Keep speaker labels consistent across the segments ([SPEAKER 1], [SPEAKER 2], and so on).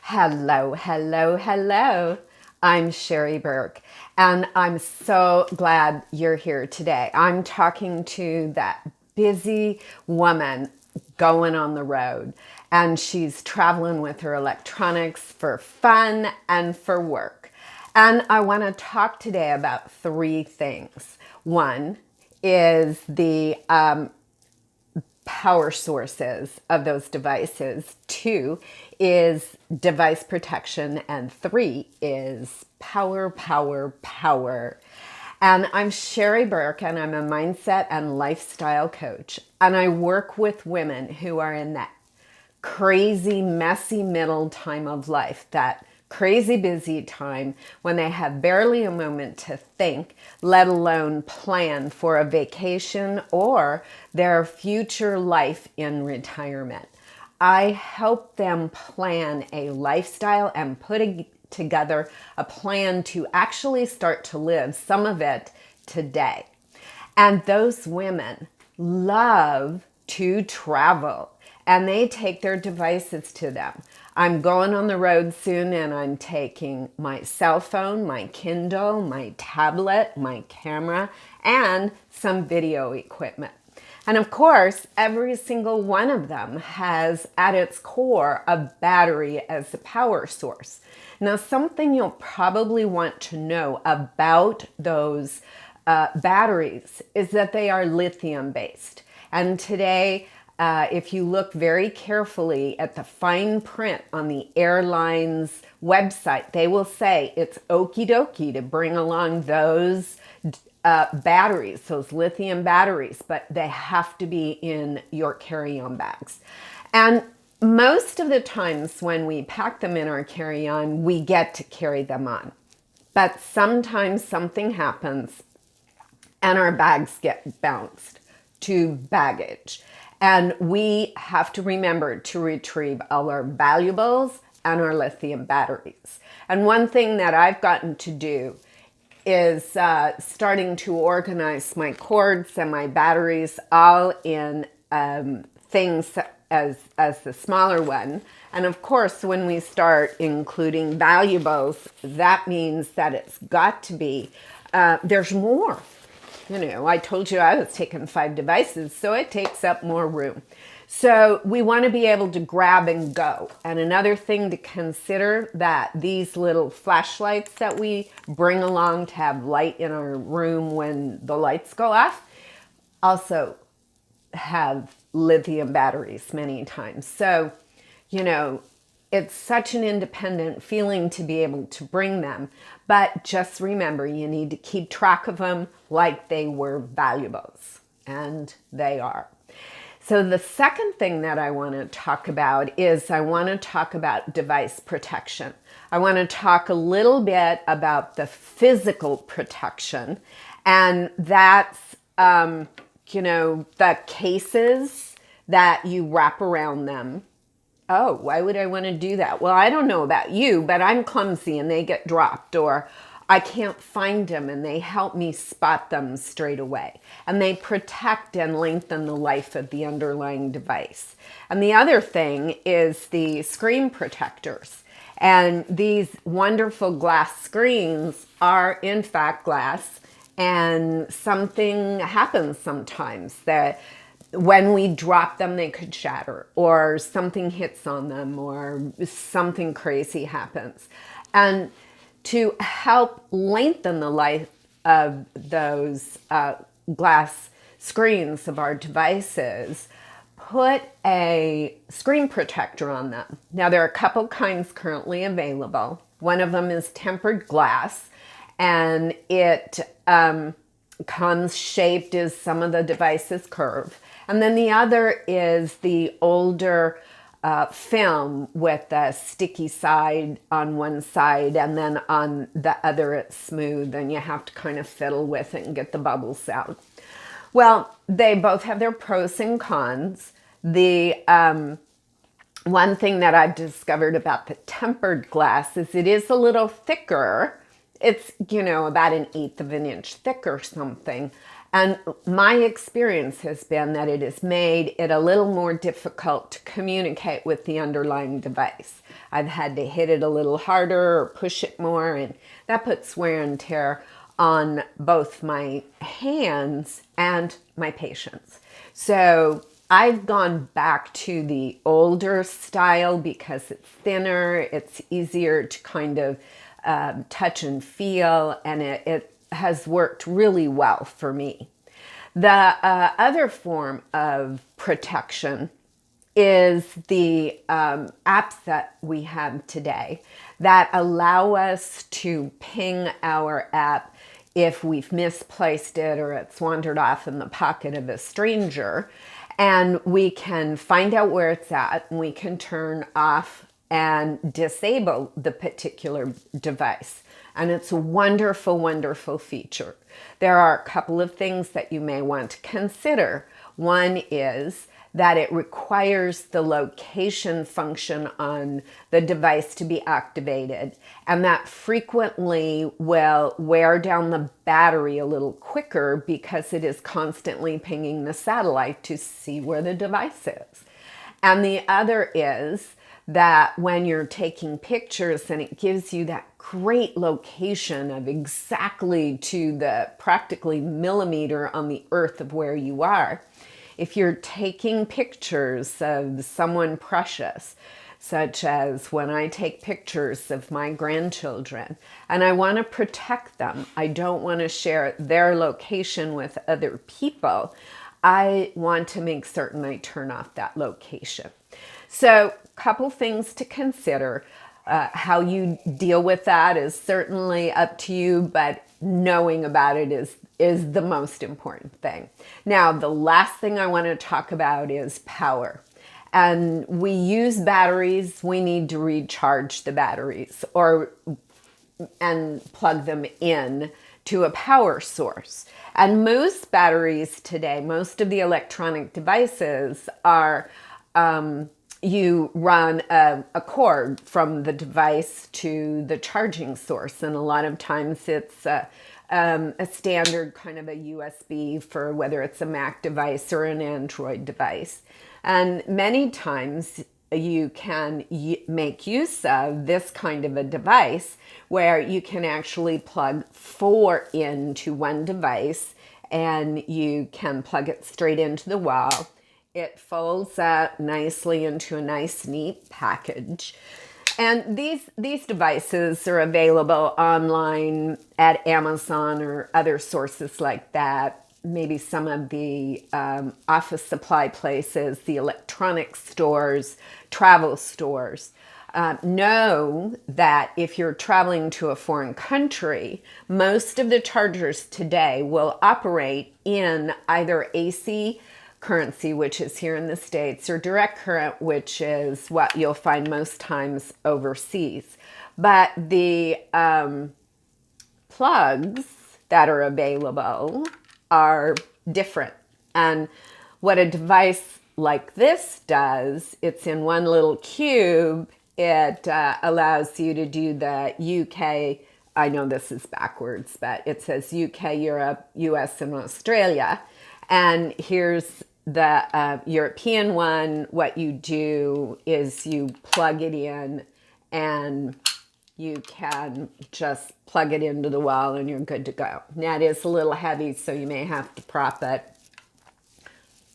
[SPEAKER 1] Hello, hello, hello. I'm Sherry Burke, and I'm so glad you're here today. I'm talking to that busy woman going on the road, and she's traveling with her electronics for fun and for work. And I want to talk today about three things. One is the power sources of those devices. Two is device protection. And three is power, power, power. And I'm Sherry Burke, and I'm a mindset and lifestyle coach. And I work with women who are in that crazy, messy middle time of life, that crazy busy time when they have barely a moment to think, let alone plan for a vacation or their future life in retirement. I help them plan a lifestyle and put together a plan to actually start to live some of it today. And those women love to travel, and they take their devices to them. I'm going on the road soon, and I'm taking my cell phone, my Kindle, my tablet, my camera, and some video equipment. And of course, every single one of them has at its core a battery as the power source. Now, something you'll probably want to know about those batteries is that they are lithium based. And today, if you look very carefully at the fine print on the airline's website, they will say it's okie dokie to bring along those batteries, those lithium batteries, but they have to be in your carry-on bags. And most of the times when we pack them in our carry-on, we get to carry them on. But sometimes something happens and our bags get bounced to baggage. And we have to remember to retrieve all our valuables and our lithium batteries. And one thing that I've gotten to do is starting to organize my cords and my batteries all in things as the smaller one. And of course, when we start including valuables, that means that it's got to be, there's more. You know, I told you I was taking 5 devices, so it takes up more room. So we want to be able to grab and go. And another thing to consider, that these little flashlights that we bring along to have light in our room when the lights go off also have lithium batteries many times. So, you know, it's such an independent feeling to be able to bring them. But just remember, you need to keep track of them like they were valuables. And they are. So the second thing that I want to talk about is I want to talk about device protection. I want to talk a little bit about the physical protection. And that's, the cases that you wrap around them. Oh, why would I want to do that? Well, I don't know about you, but I'm clumsy and they get dropped, or I can't find them and they help me spot them straight away. And they protect and lengthen the life of the underlying device. And the other thing is the screen protectors. And these wonderful glass screens are in fact glass, and something happens sometimes that when we drop them, they could shatter, or something hits on them, or something crazy happens. And to help lengthen the life of those glass screens of our devices, put a screen protector on them. Now, there are a couple kinds currently available. One of them is tempered glass, and it comes shaped as some of the devices curve. And then the other is the older film with a sticky side on one side, and then on the other it's smooth, and you have to kind of fiddle with it and get the bubbles out. Well, they both have their pros and cons. The one thing that I've discovered about the tempered glass is it is a little thicker. It's, about 1/8 of an inch thick or something. And my experience has been that it has made it a little more difficult to communicate with the underlying device. I've had to hit it a little harder or push it more, and that puts wear and tear on both my hands and my patients. So I've gone back to the older style because it's thinner, it's easier to kind of touch and feel, and it has worked really well for me. The other form of protection is the apps that we have today that allow us to ping our app if we've misplaced it or it's wandered off in the pocket of a stranger. And we can find out where it's at, and we can turn off and disable the particular device. And it's a wonderful, wonderful feature. There are a couple of things that you may want to consider. One is that it requires the location function on the device to be activated, and that frequently will wear down the battery a little quicker because it is constantly pinging the satellite to see where the device is. And the other is that when you're taking pictures and it gives you that great location of exactly to the practically millimeter on the earth of where you are, if you're taking pictures of someone precious, such as when I take pictures of my grandchildren, and I want to protect them, I don't want to share their location with other people, I want to make certain I turn off that location. So, a couple things to consider. How you deal with that is certainly up to you, but knowing about it is the most important thing. Now, the last thing I want to talk about is power. And we use batteries. We need to recharge the batteries and plug them in to a power source. And most batteries today, most of the electronic devices are you run a cord from the device to the charging source. And a lot of times it's a standard kind of a USB for whether it's a Mac device or an Android device. And many times you can make use of this kind of a device where you can actually plug 4 into one device, and you can plug it straight into the wall. It folds up nicely into a nice, neat package. And these devices are available online at Amazon or other sources like that. Maybe some of the office supply places, the electronic stores, travel stores. Know that if you're traveling to a foreign country, most of the chargers today will operate in either AC currency, which is here in the States, or direct current, which is what you'll find most times overseas. But the plugs that are available are different. And what a device like this does, it's in one little cube. It allows you to do the UK, I know this is backwards, but it says UK, Europe, US, and Australia. And here's the European one. What you do is you plug it in, and you can just plug it into the wall and you're good to go. Now it is a little heavy, so you may have to prop it.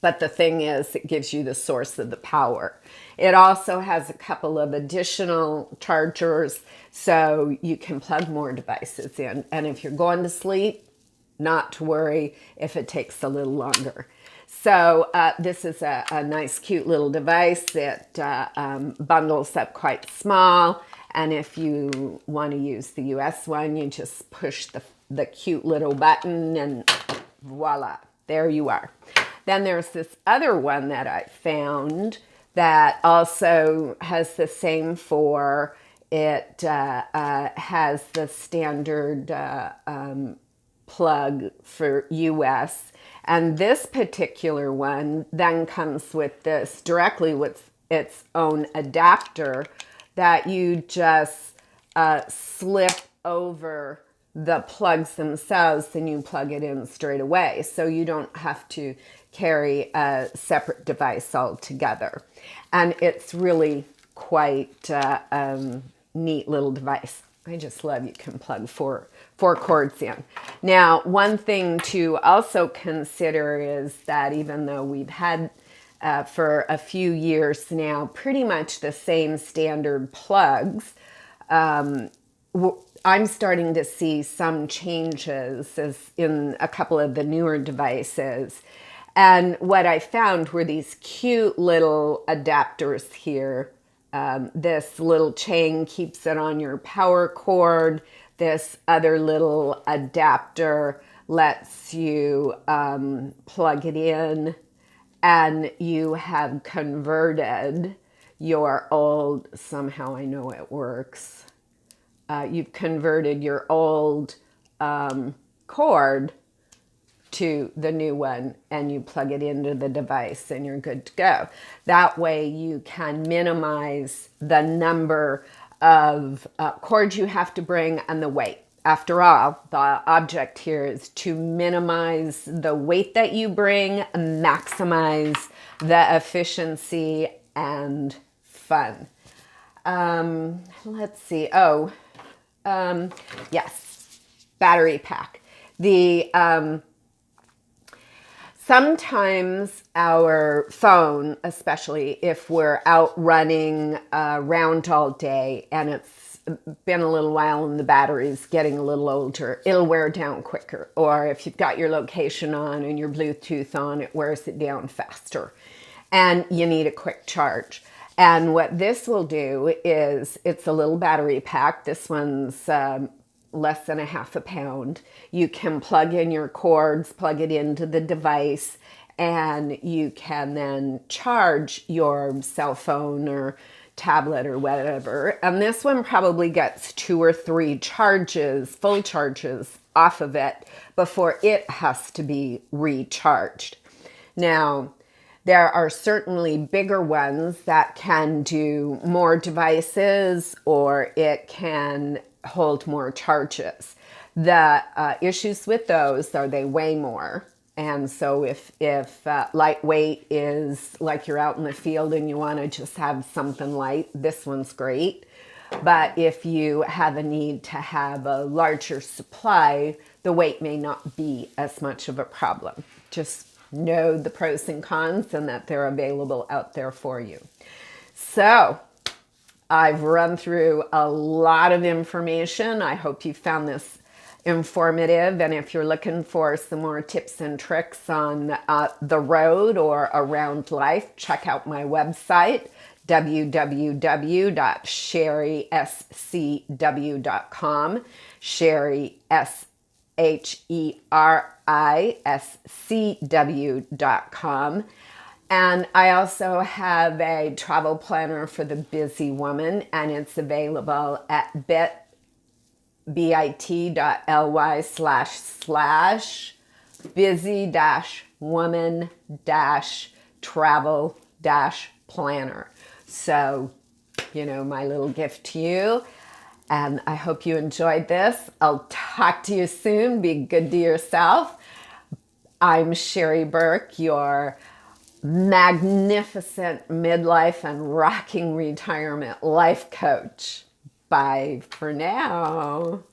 [SPEAKER 1] But the thing is, it gives you the source of the power. It also has a couple of additional chargers, so you can plug more devices in. And if you're going to sleep, not to worry if it takes a little longer. So this is a nice, cute little device. It bundles up quite small. And if you want to use the US one, you just push the cute little button and voila, there you are. Then there's this other one that I found that also has the same for it. Has the standard plug for US. And this particular one then comes with this directly with its own adapter that you just slip over the plugs themselves, then you plug it in straight away. So you don't have to carry a separate device altogether. And it's really quite a neat little device. I just love you can plug four cords in. Now, one thing to also consider is that even though we've had for a few years now pretty much the same standard plugs, I'm starting to see some changes as in a couple of the newer devices. And what I found were these cute little adapters here. This little chain keeps it on your power cord. This other little adapter lets you plug it in, and you have converted your old, somehow I know it works, you've converted your old cord to the new one, and you plug it into the device and you're good to go. That way you can minimize the number of cords you have to bring and the weight. After all, the object here is to minimize the weight that you bring, maximize the efficiency and fun. Let's see. Yes, battery pack. Sometimes our phone, especially if we're out running around all day and it's been a little while and the battery's getting a little older, it'll wear down quicker. Or if you've got your location on and your Bluetooth on, it wears it down faster. And you need a quick charge. And what this will do is, it's a little battery pack. This one's less than a half a pound. You can plug in your cords, plug it into the device, and you can then charge your cell phone or tablet or whatever. And this one probably gets 2 or 3 charges, full charges off of it before it has to be recharged. Now, there are certainly bigger ones that can do more devices, or it can hold more charges. The issues with those are they weigh more. And so if lightweight is like you're out in the field and you want to just have something light, this one's great. But if you have a need to have a larger supply, the weight may not be as much of a problem. Just know the pros and cons and that they're available out there for you. So I've run through a lot of information. I hope you found this informative. And if you're looking for some more tips and tricks on the road or around life, check out my website, www.sherryscw.com. Sherry, SHERISCW.com. And I also have a travel planner for the busy woman, and it's available at bit.ly/busy-woman-travel-planner. So, my little gift to you. And I hope you enjoyed this. I'll talk to you soon. Be good to yourself. I'm Sherry Burke, your magnificent midlife and rocking retirement life coach. Bye for now.